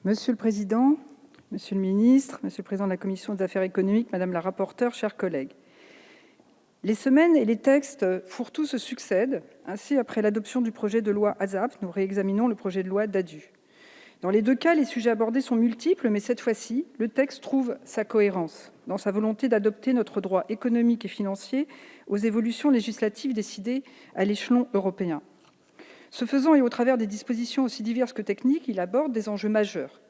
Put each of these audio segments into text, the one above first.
Monsieur le président, monsieur le ministre, monsieur le président de la commission des affaires économiques, madame la rapporteure, chers collègues, les semaines et les textes fourre-tout se succèdent. Ainsi, après l'adoption du projet de loi ASAP, nous réexaminons le projet de loi DADU. Dans les deux cas, les sujets abordés sont multiples, mais cette fois-ci, le texte trouve sa cohérence dans sa volonté d'adapter notre droit économique et financier aux évolutions législatives décidées à l'échelon européen. Ce faisant, et au travers des dispositions aussi diverses que techniques, il aborde des enjeux majeurs.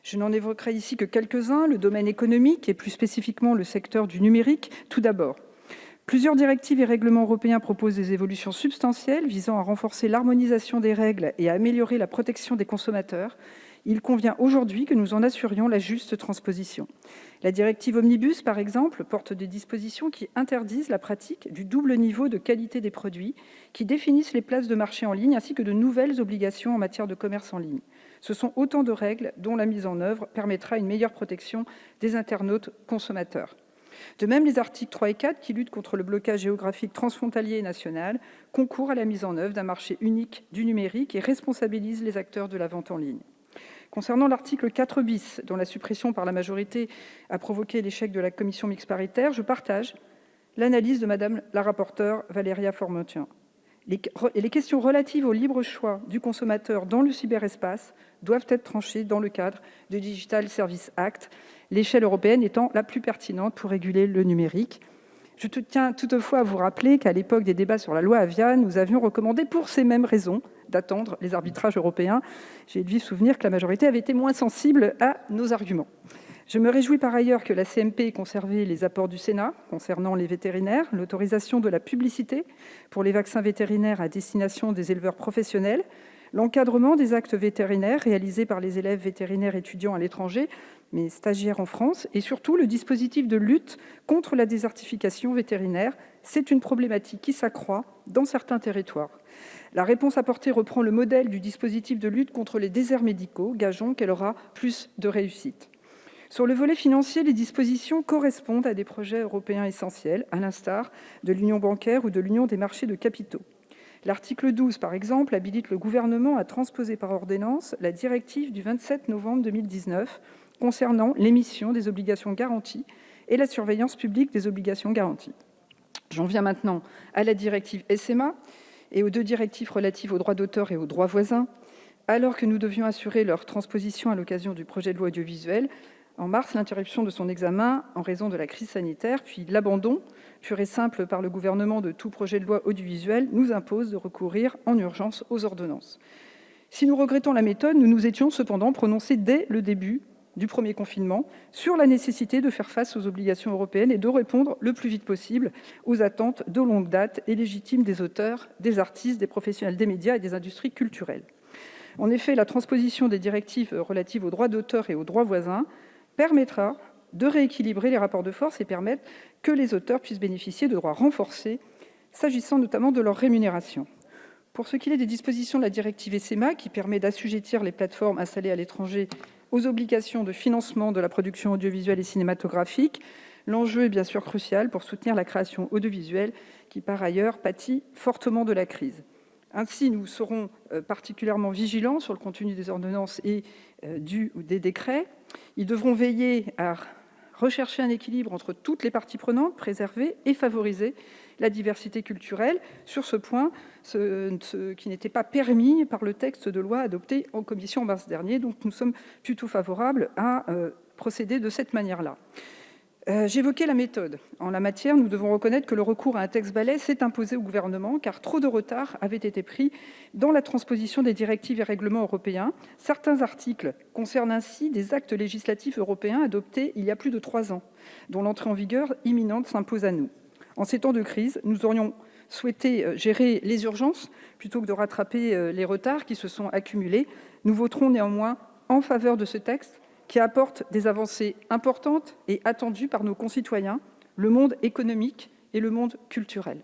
Je n'en évoquerai ici que quelques-uns, le domaine économique et plus spécifiquement le secteur du numérique. Tout d'abord, plusieurs directives et règlements européens proposent des évolutions substantielles visant à renforcer l'harmonisation des règles et à améliorer la protection des consommateurs. Il convient aujourd'hui que nous en assurions la juste transposition. La directive Omnibus, par exemple, porte des dispositions qui interdisent la pratique du double niveau de qualité des produits, qui définissent les places de marché en ligne, ainsi que de nouvelles obligations en matière de commerce en ligne. Ce sont autant de règles dont la mise en œuvre permettra une meilleure protection des internautes consommateurs. De même, les articles 3 et 4, qui luttent contre le blocage géographique transfrontalier et national, concourent à la mise en œuvre d'un marché unique du numérique et responsabilisent les acteurs de la vente en ligne. Concernant l'article 4 bis, dont la suppression par la majorité a provoqué l'échec de la commission mixte paritaire, je partage l'analyse de Madame la rapporteure Valéria Faure-Muntian. Les questions relatives au libre choix du consommateur dans le cyberespace doivent être tranchées dans le cadre du Digital Services Act, l'échelle européenne étant la plus pertinente pour réguler le numérique. Je tiens toutefois à vous rappeler qu'à l'époque des débats sur la loi Avia, nous avions recommandé, pour ces mêmes raisons, d'attendre les arbitrages européens. J'ai le vif souvenir que la majorité avait été moins sensible à nos arguments. Je me réjouis par ailleurs que la CMP ait conservé les apports du Sénat concernant les vétérinaires, l'autorisation de la publicité pour les vaccins vétérinaires à destination des éleveurs professionnels, l'encadrement des actes vétérinaires réalisés par les élèves vétérinaires étudiants à l'étranger, mais stagiaires en France, et surtout le dispositif de lutte contre la désertification vétérinaire. C'est une problématique qui s'accroît dans certains territoires. La réponse apportée reprend le modèle du dispositif de lutte contre les déserts médicaux. Gageons qu'elle aura plus de réussite. Sur le volet financier, les dispositions correspondent à des projets européens essentiels, à l'instar de l'union bancaire ou de l'union des marchés de capitaux. L'article 12, par exemple, habilite le gouvernement à transposer par ordonnance la directive du 27 novembre 2019 concernant l'émission des obligations garanties et la surveillance publique des obligations garanties. J'en viens maintenant à la directive SMA et aux deux directives relatives aux droits d'auteur et aux droits voisins. Alors que nous devions assurer leur transposition à l'occasion du projet de loi audiovisuel, en mars, l'interruption de son examen en raison de la crise sanitaire, puis l'abandon pur et simple par le gouvernement de tout projet de loi audiovisuel nous impose de recourir en urgence aux ordonnances. Si nous regrettons la méthode, nous nous étions cependant prononcés dès le début du premier confinement sur la nécessité de faire face aux obligations européennes et de répondre le plus vite possible aux attentes de longue date et légitimes des auteurs, des artistes, des professionnels des médias et des industries culturelles. En effet, la transposition des directives relatives aux droits d'auteur et aux droits voisins permettra de rééquilibrer les rapports de force et permettre que les auteurs puissent bénéficier de droits renforcés, s'agissant notamment de leur rémunération. Pour ce qui est des dispositions de la directive SMA, qui permet d'assujettir les plateformes installées à l'étranger aux obligations de financement de la production audiovisuelle et cinématographique, l'enjeu est bien sûr crucial pour soutenir la création audiovisuelle, qui par ailleurs pâtit fortement de la crise. Ainsi, nous serons particulièrement vigilants sur le contenu des ordonnances et ou des décrets. Ils devront veiller à rechercher un équilibre entre toutes les parties prenantes, préserver et favoriser la diversité culturelle. Sur ce point, ce qui n'était pas permis par le texte de loi adopté en commission en mars dernier. Donc nous sommes plutôt favorables à procéder de cette manière-là. J'évoquais la méthode. En la matière, nous devons reconnaître que le recours à un texte balai s'est imposé au gouvernement, car trop de retard avait été pris dans la transposition des directives et règlements européens. Certains articles concernent ainsi des actes législatifs européens adoptés il y a plus de 3 ans, dont l'entrée en vigueur imminente s'impose à nous. En ces temps de crise, nous aurions souhaité gérer les urgences plutôt que de rattraper les retards qui se sont accumulés. Nous voterons néanmoins en faveur de ce texte, qui apporte des avancées importantes et attendues par nos concitoyens, le monde économique et le monde culturel.